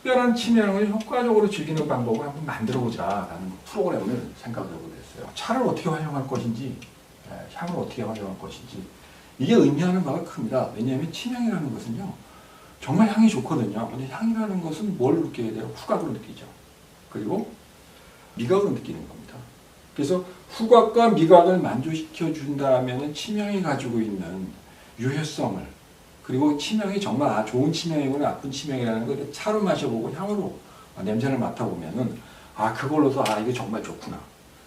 특별한 치명을 효과적으로 즐기는 방법을 한번 만들어보자라는 프로그램을 생각해보게 됐어요. 차를 어떻게 활용할 것인지, 향을 어떻게 활용할 것인지, 이게 의미하는 바가 큽니다. 왜냐하면 치명이라는 것은요, 정말 향이 좋거든요. 근데 향이라는 것은 뭘 느끼게 돼요? 후각으로 느끼죠. 그리고 미각으로 느끼는 겁니다. 그래서 후각과 미각을 만족시켜 준다면 치명이 가지고 있는 유효성을, 그리고 치명이 정말 좋은 치명이고 나쁜 치명이라는 걸 차로 마셔보고 향으로 냄새를 맡아보면은 그걸로서 이게 정말 좋구나.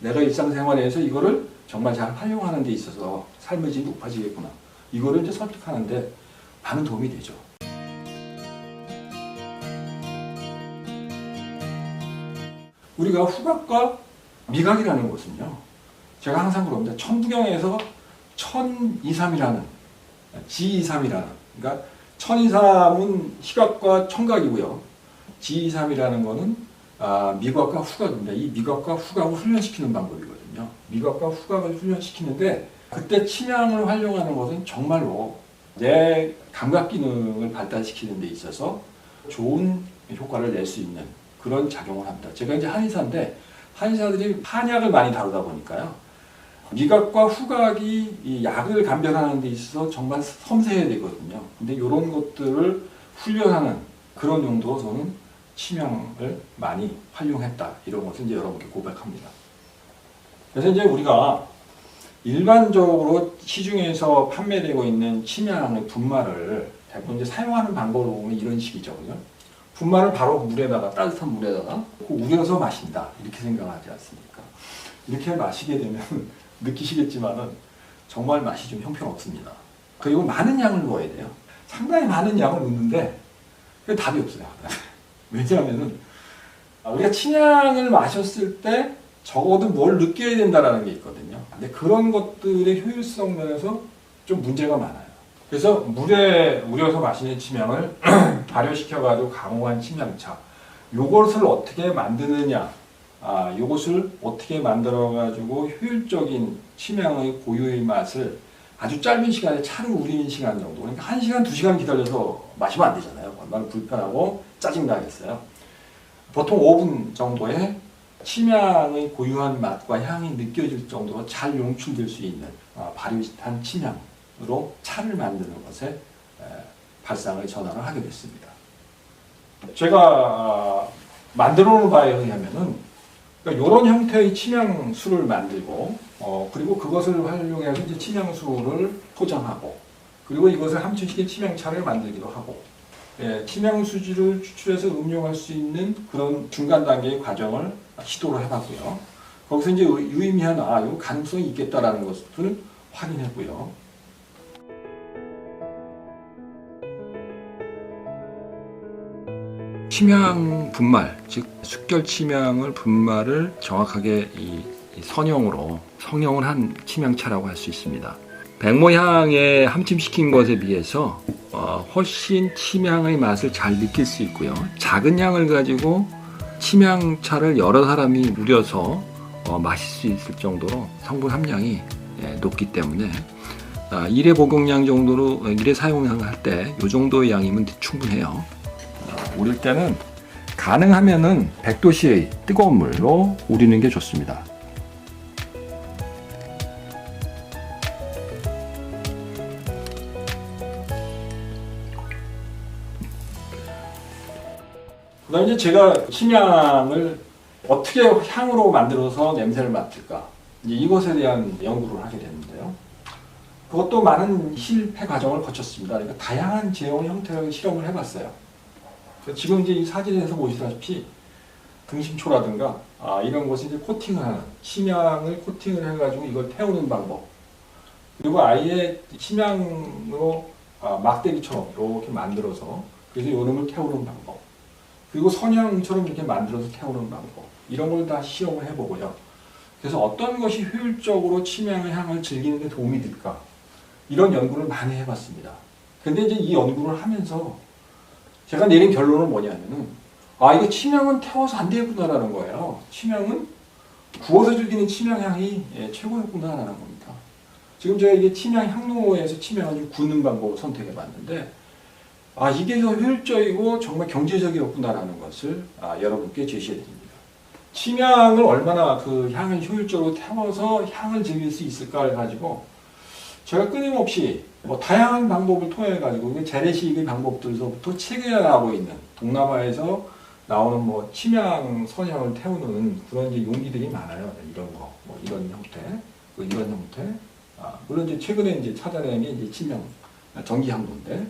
내가 일상생활에서 이거를 정말 잘 활용하는 데 있어서 삶의 질이 높아지겠구나. 이거를 이제 설득하는데 많은 도움이 되죠. 우리가 후각과 미각이라는 것은요, 제가 항상 그럽니다. 천부경에서 천이삼이라는, 지이삼이라는, 그러니까 천이삼은 시각과 청각이고요, 지이삼이라는 것은 미각과 후각입니다. 이 미각과 후각을 훈련시키는 방법이거든요. 미각과 후각을 훈련시키는데, 그때 침향을 활용하는 것은 정말로 내 감각 기능을 발달시키는 데 있어서 좋은 효과를 낼 수 있는 그런 작용을 합니다. 제가 이제 한의사인데, 한의사들이 한약을 많이 다루다 보니까요, 미각과 후각이 이 약을 감별하는 데 있어서 정말 섬세해야 되거든요. 근데 이런 것들을 훈련하는 그런 용도로 저는 치명을 많이 활용했다. 이런 것을 이제 여러분께 고백합니다. 그래서 이제 우리가 일반적으로 시중에서 판매되고 있는 치명의 분말을 대부분 이제 사용하는 방법으로 보면 이런 식이죠. 그죠? 분말을 바로 물에다가, 따뜻한 물에다가 우려서 마신다. 이렇게 생각하지 않습니까? 이렇게 마시게 되면 느끼시겠지만은 정말 맛이 좀 형편없습니다. 그리고 많은 양을 넣어야 돼요. 상당히 많은 양을 넣는데 답이 없어요. 왜냐하면은 우리가 침향을 마셨을 때 적어도 뭘 느껴야 된다라는 게 있거든요. 근데 그런 것들의 효율성 면에서 좀 문제가 많아요. 그래서 물에 우려서 마시는 침향을 발효시켜가지고 강호한 침향차, 요것을 어떻게 만드느냐, 요것을 어떻게 만들어가지고 효율적인 침향의 고유의 맛을 아주 짧은 시간에 차를 우리는 시간 정도, 그러니까 1시간, 2시간 기다려서 마시면 안 되잖아요. 얼마나 불편하고 짜증나겠어요. 보통 5분 정도에 침향의 고유한 맛과 향이 느껴질 정도로 잘 용출될 수 있는 발효한 침향으로 차를 만드는 것에 발상의 전환을 하게 됐습니다. 제가 만들어 놓은 바에 의하면은 이런 형태의 침향수를 만들고 그리고 그것을 활용해서 이제 침향수를 포장하고 그리고 이것을 함축시킨 침향차를 만들기도 하고 침향수지를 추출해서 음용할 수 있는 그런 중간 단계의 과정을 시도를 해봤고요. 거기서 이제 유의미한 이 가능성이 있겠다라는 것을 확인했고요. 침향 분말, 즉 숙결 침향을 분말을 정확하게 이 성형을 한 침향차라고 할 수 있습니다. 백모향에 함침시킨 것에 비해서 훨씬 침향의 맛을 잘 느낄 수 있고요. 작은 양을 가지고 침향차를 여러 사람이 우려서 마실 수 있을 정도로 성분 함량이 높기 때문에 1회 복용량 정도로 1회 사용할 때 이 정도의 양이면 충분해요. 우릴 때는 가능하면은 100도씨의 뜨거운 물로 우리는 게 좋습니다. 그다음에 이제 제가 침향을 어떻게 향으로 만들어서 냄새를 맡을까, 이제 이것에 대한 연구를 하게 됐는데요. 그것도 많은 실패 과정을 거쳤습니다. 그러니까 다양한 제형 형태의 실험을 해봤어요. 지금 이제 이 사진에서 보시다시피 등심초라든가 이런 것을 이제 코팅을 하는, 침향을 코팅을 해가지고 이걸 태우는 방법, 그리고 아예 침향으로 막대기처럼 이렇게 만들어서 그래서 요놈을 태우는 방법, 그리고 선향처럼 이렇게 만들어서 태우는 방법, 이런 걸 다 시험을 해보고요. 그래서 어떤 것이 효율적으로 침향의 향을 즐기는 데 도움이 될까, 이런 연구를 많이 해봤습니다. 근데 이제 이 연구를 하면서 제가 내린 결론은 뭐냐면은 이거 침향은 태워서 안 되겠구나라는 거예요. 침향은 구워서 즐기는 침향향이 최고였구나라는 겁니다. 지금 제가 이게 침향 향로에서 침향을 굽는 방법을 선택해 봤는데 이게 더 효율적이고 정말 경제적이었구나라는 것을 여러분께 제시해 드립니다. 침향을 얼마나 그 향을 효율적으로 태워서 향을 즐길 수 있을까를 가지고 제가 끊임없이 다양한 방법을 통해 가지고 재래식의 방법들로부터 최근에 나오고 있는 동남아에서 나오는 침향 선향을 태우는 그런 이제 용기들이 많아요. 이런 거, 이런 형태, 이런 형태. 물론 이제 최근에 이제 찾아낸 게 이제 침향 전기 향로인데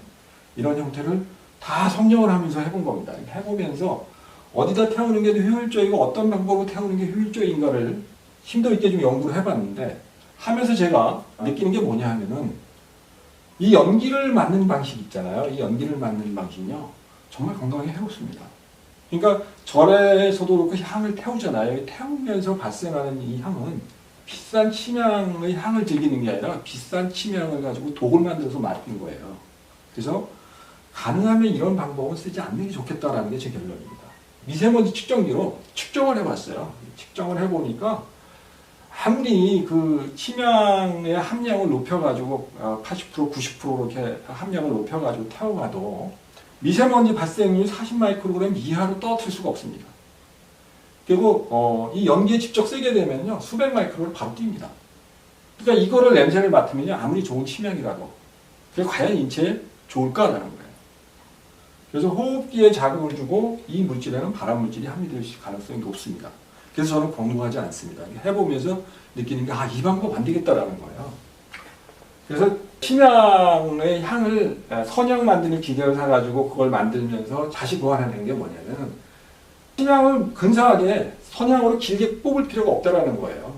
이런 형태를 다 성령을 하면서 해본 겁니다. 해보면서 어디다 태우는 게 더 효율적이고 어떤 방법으로 태우는 게 효율적인가를 심도 있게 좀 연구를 해봤는데 하면서 제가 느끼는 게 뭐냐 하면은 이 연기를 맡는 방식 있잖아요. 이 연기를 맡는 방식은요 정말 건강에 해롭습니다. 그러니까 절에서도 그렇고 향을 태우잖아요. 태우면서 발생하는 이 향은 비싼 침향의 향을 즐기는 게 아니라 비싼 침향을 가지고 독을 만들어서 맡는 거예요. 그래서 가능하면 이런 방법은 쓰지 않는 게 좋겠다라는 게 제 결론입니다. 미세먼지 측정기로 측정을 해봤어요. 측정을 해보니까 아무리 그 침향의 함량을 높여가지고 80%, 90% 이렇게 함량을 높여가지고 태워가도 미세먼지 발생률 40마이크로그램 이하로 떨어뜨릴 수가 없습니다. 그리고 이 연기에 직접 쓰게 되면요 수백 마이크로를 바로 띱니다. 그러니까 이거를 냄새를 맡으면요 아무리 좋은 침향이라도 그게 과연 인체에 좋을까라는 거예요. 그래서 호흡기에 자극을 주고 이 물질에는 발암 물질이 함유될 가능성이 높습니다. 그래서 저는 권고하지 않습니다. 해보면서 느끼는 게 이 방법 안 되겠다라는 거예요. 그래서 침향의 향을 선향 만드는 기계를 사가지고 그걸 만들면서 다시 보완하는 게 뭐냐면 침향을 근사하게 선향으로 길게 뽑을 필요가 없다라는 거예요.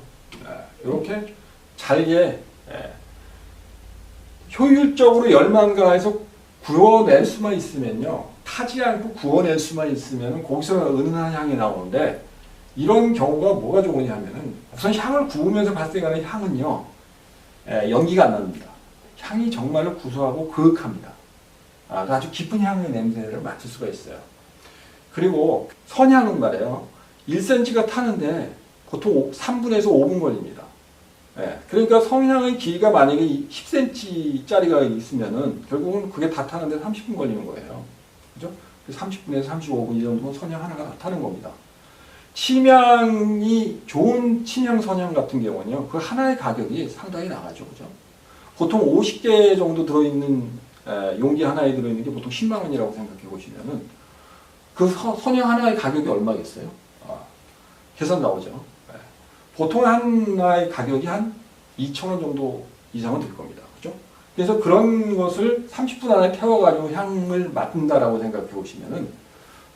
이렇게 잘게 효율적으로 열망가에서 구워낼 수만 있으면요 타지 않고 구워낼 수만 있으면 거기서 은은한 향이 나오는데 이런 경우가 뭐가 좋으냐면은 우선 향을 구우면서 발생하는 향은요 연기가 안 납니다. 향이 정말로 구수하고 그윽합니다. 아주 깊은 향의 냄새를 맡을 수가 있어요. 그리고 선향은 말이에요 1cm가 타는데 보통 3분에서 5분 걸립니다. 그러니까 성향의 길이가 만약에 10cm짜리가 있으면은 결국은 그게 다 타는데 30분 걸리는 거예요. 그죠? 30분에서 35분 이 정도면 선향 하나가 다 타는 겁니다. 침향이 좋은 침향 선향 같은 경우는요, 그 하나의 가격이 상당히 나가죠. 그죠? 보통 50개 정도 들어있는, 용기 하나에 들어있는 게 보통 10만 원이라고 생각해 보시면은 그 선향 하나의 가격이 얼마겠어요? 계산 나오죠. 보통 하나의 가격이 한 2,000원 정도 이상은 될 겁니다. 그죠? 그래서 그런 것을 30분 안에 태워가지고 향을 맡는다라고 생각해 보시면은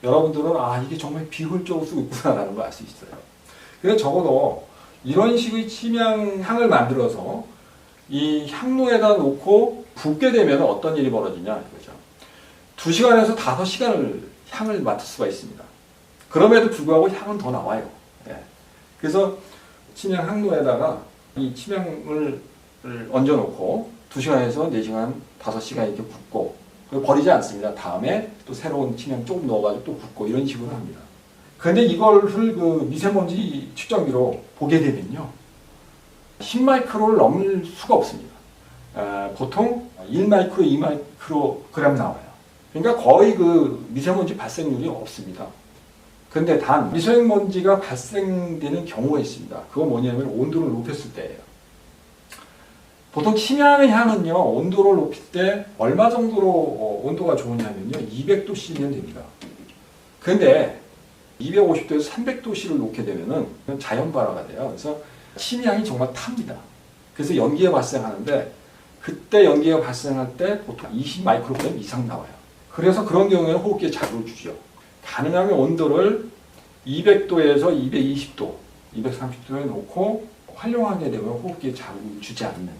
여러분들은 이게 정말 비효율적으로 쓰고 있구나라는 걸 알 수 있어요. 그래서 적어도 이런 식의 침향향을 만들어서 이 향로에다 놓고 붓게 되면 어떤 일이 벌어지냐 이거죠. 2시간에서 5시간을 향을 맡을 수가 있습니다. 그럼에도 불구하고 향은 더 나와요. 그래서 침향 향로에다가 이 침향을 얹어놓고 2시간에서 4시간, 5시간 이렇게 붓고 버리지 않습니다. 다음에 또 새로운 침향 조금 넣어가지고 또 붓고 이런 식으로 합니다. 그런데 이거를 그 미세먼지 측정기로 보게 되면요 10마이크로를 넘을 수가 없습니다. 보통 1마이크로, 2마이크로그램 나와요. 그러니까 거의 그 미세먼지 발생률이 없습니다. 근데 단 미세먼지가 발생되는 경우가 있습니다. 그거 뭐냐면 온도를 높였을 때예요. 보통 침향의 향은요 온도를 높일 때 얼마 정도로 온도가 좋으냐면요 200도씨면 됩니다. 근데 250도에서 300도씨를 놓게 되면은 자연 발화가 돼요. 그래서 침향이 정말 탑니다. 그래서 연기가 발생하는데 그때 연기가 발생할 때 보통 20마이크로그램 이상 나와요. 그래서 그런 경우에는 호흡기에 자극을 주죠. 가능하면 온도를 200도에서 220도, 230도에 놓고 활용하게 되면 호흡기에 자극을 주지 않는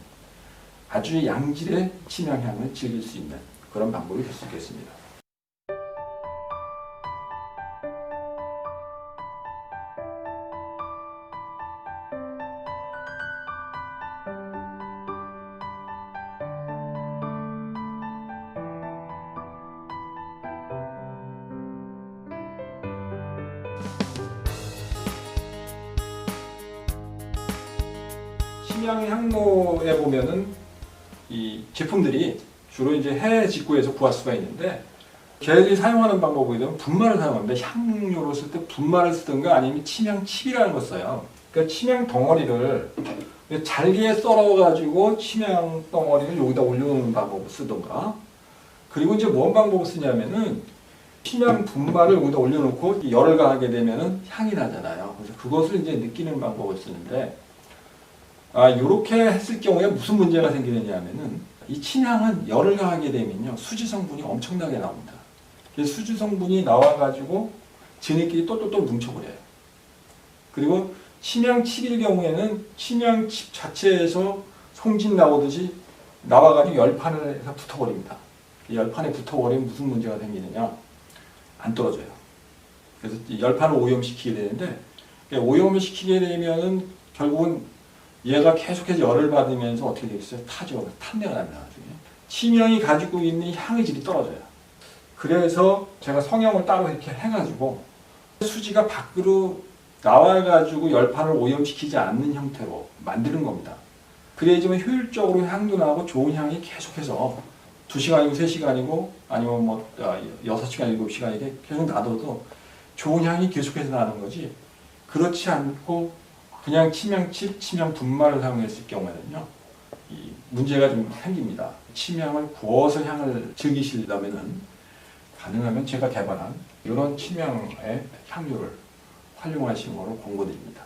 아주 양질의 침향향을 즐길 수 있는 그런 방법이 될 수 있겠습니다. 침향 향로에 보면은 이 제품들이 주로 이제 해외 직구에서 구할 수가 있는데 걔들이 사용하는 방법이 되면 분말을 사용합니다. 향료로 쓸 때 분말을 쓰든가 아니면 침향칩이라는 걸 써요. 그러니까 침향 덩어리를 잘게 썰어가지고 침향 덩어리를 여기다 올려놓는 방법을 쓰든가 그리고 이제 뭔 방법을 쓰냐면은 침향 분말을 여기다 올려놓고 열을 가하게 되면은 향이 나잖아요. 그래서 그것을 이제 느끼는 방법을 쓰는데 이렇게 했을 경우에 무슨 문제가 생기느냐 하면은 이 침향은 열을 가하게 되면요 수지 성분이 엄청나게 나옵니다. 수지 성분이 나와가지고 지네끼리 똘똘똘 뭉쳐버려요. 그리고 침향칩일 경우에는 침향칩 자체에서 송진 나오듯이 나와가지고 열판을 해서 붙어버립니다. 열판에 붙어버리면 무슨 문제가 생기느냐? 안 떨어져요. 그래서 열판을 오염시키게 되는데 오염을 시키게 되면은 결국은 얘가 계속해서 열을 받으면서 어떻게 되겠어요? 타죠. 탄내가 납니다. 나중에. 침향이 가지고 있는 향의 질이 떨어져요. 그래서 제가 성형을 따로 이렇게 해가지고 수지가 밖으로 나와가지고 열판을 오염시키지 않는 형태로 만드는 겁니다. 그래야지만 효율적으로 향도 나고 좋은 향이 계속해서 2시간이고 3시간이고 아니면 뭐 6시간, 7시간 이렇게 계속 놔둬도 좋은 향이 계속해서 나는 거지 그렇지 않고 그냥 침향칩, 침향 분말을 사용했을 경우에는요 이 문제가 좀 생깁니다. 침향을 구워서 향을 즐기시려면은 가능하면 제가 개발한 이런 침향의 향료를 활용하시는 것을 권고드립니다.